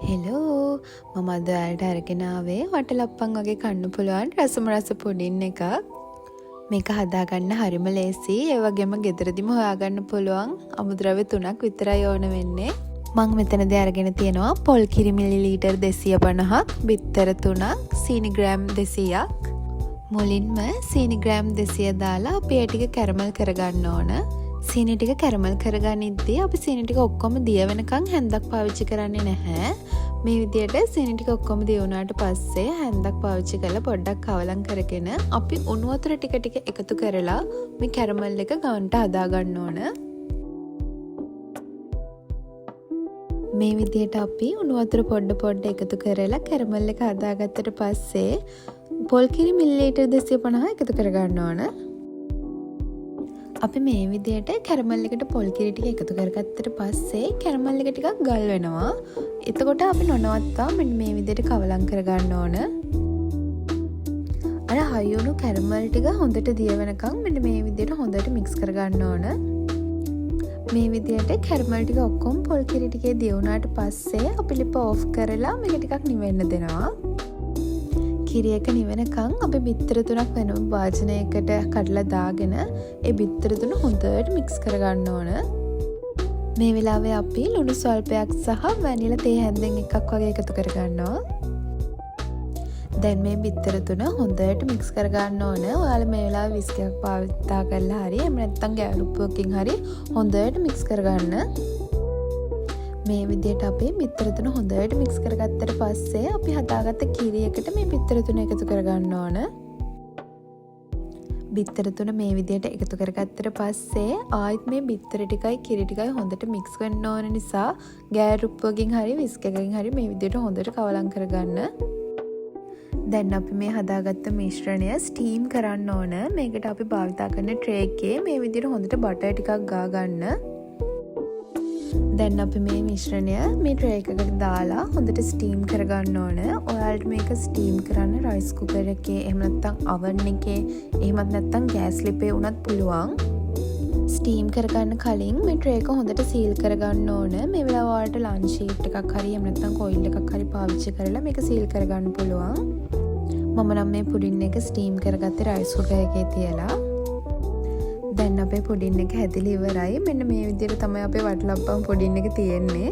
Hello මම අද ඔයාලට අරගෙන ආවේ වටලප්පන් වගේ කන්න පුළුවන් රස පුඩින් එකක්. මේක හදාගන්න හරිම ලේසි. ඒ වගේම ගෙදරදිම හොයාගන්න පුළුවන්. අමුද්‍රව්‍ය 3ක් විතරයි ඕන වෙන්නේ. මම මෙතනදී අරගෙන තියෙනවා පොල් කිරි මිලිලීටර් 250ක්, බිත්තර 3ක්, සීනි ග්‍රෑම් 200ක්. මුලින්ම සීනි ග්‍රෑම් 200 දාලා අපි ඒ ටික කැරමල් කරගන්න ඕන. සීනි ටික කැරමල් කරගනිද්දී අපි සීනි ටික ඔක්කොම දිය වෙනකන් හැන්දක් පාවිච්චි කරන්නේ නැහැ. මේ විදිහට සීනි ටික ඔක්කොම දිය වුණාට පස්සේ හැන්දක් පාවිච්චි කරලා පොඩ්ඩක් කවලම් කරගෙන අපි උණු වතුර ටික ටික එකතු කරලා මේ කැරමල් එක ගන්නට හදා ගන්න ඕන. මේ විදිහට අපි උණු වතුර පොඩ එකතු කරලා කැරමල් එක හදාගත්තට පස්සේ පොල් කිරි මිලිලීටර් 250 එකතු කරගන්න ඕන. අපි මේ විදිහට කැරමල් එකට පොල් කිරි ටික එකතු කරගත්තට පස්සේ කැරමල් එක ටිකක් ගල් වෙනවා. එතකොට අපි නොනවත්වා මෙන්න මේ විදිහට කවලම් කරගන්න ඕන. අර හයි වුණු කැරමල් ටික හොඳට දිය වෙනකන් මෙන්න මේ විදිහට හොඳට මික්ස් කරගන්න ඕන. මේ විදිහට කැරමල් ටික ඔක්කොම පොල් කිරි ටිකේ දිය වුණාට පස්සේ අපි ලිප ඕෆ් කරලා මේක ටිකක් නිවෙන්න දෙනවා. කිරි එක නිවෙනකන් අපි බිත්තර 3ක් වෙනම වාජනයකට කඩලා දාගෙන ඒ බිත්තර 3 හොඳට මික්ස් කරගන්න ඕන. මේ වෙලාවේ අපි ලුණු ස්වල්පයක් සහ වැනිලා තේ හැන්දෙන් එකක් වගේ එකතු කරගන්නවා. දැන් මේ බිත්තර 3 හොඳට මික්ස් කරගන්න ඕන. ඔයාලා මේ වෙලාවේ විස්කයක් පාවිච්චි කරලා හරි එහෙම නැත්නම් ගෑරුප්පුවකින් හරි හොඳට මික්ස් කරගන්න. මේ විදිහට අපි බිත්තර 3 හොඳට මික්ස් කරගත්තට පස්සේ අපි හදාගත්ත කිරි එකට මේ බිත්තර 3 එකතු කරගන්න ඕන. බිත්තර 3 මේ විදිහට එකතු කරගත්තට පස්සේ ආයෙත් මේ බිත්තර ටිකයි කිරි ටිකයි හොඳට මික්ස් වෙන්න ඕන නිසා ගෑරුප්පුවකින් හරි විස්කයකින් හරි මේ විදිහට හොඳට කවලම් කරගන්න. දැන් අපි මේ හදාගත්ත මිශ්‍රණය ස්ටීම් කරන්න ඕන. මේකට අපි භාවිතා කරන ට්‍රේ එකේ මේ විදිහට හොඳට බටර් ටිකක් ගා ගන්න. දැන් අපි මේ මිශ්‍රණය මේ ට්‍රේ එකකට දාලා හොඳට ස්ටීම් කරගන්න ඕන. ඔයාලට මේක ස්ටීම් කරන්න රයිස් කුකර් එකේ එහෙම නැත්නම් oven එකේ එහෙමත් නැත්නම් ගෑස් ලිපේ උනත් පුළුවන්. ස්ටීම් කරගන්න කලින් මේ ට්‍රේ එක හොඳට සීල් කරගන්න ඕන. මේ වෙලාව ඔයාලට ලන්ච් ෂීට් එකක් හරි එහෙම නැත්නම් කොයිල් එකක් හරි පාවිච්චි කරලා මේක සීල් කරගන්න පුළුවන්. මම නම් මේ පුඩින් එක ස්ටීම් කරගත්තේ රයිස් කුකර් එකේ තියලා. දැන් අපේ පුඩින් එක හැදිලා ඉවරයි. මෙන්න මේ විදිහට තමයි අපේ වටලප්පම් පුඩින් එක තියෙන්නේ.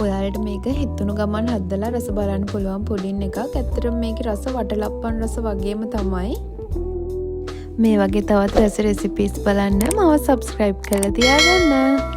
ඔයාලට මේක හිතුණු ගමන් හදලා රස බලන්න පුළුවන් පුඩින් එකක්. ඇත්තටම මේකේ රස වටලප්පම් රස වගේම තමයි. මේ වගේ තවත් රෙසිපීස් බලන්න මාව subscribe කරලා තියාගන්න.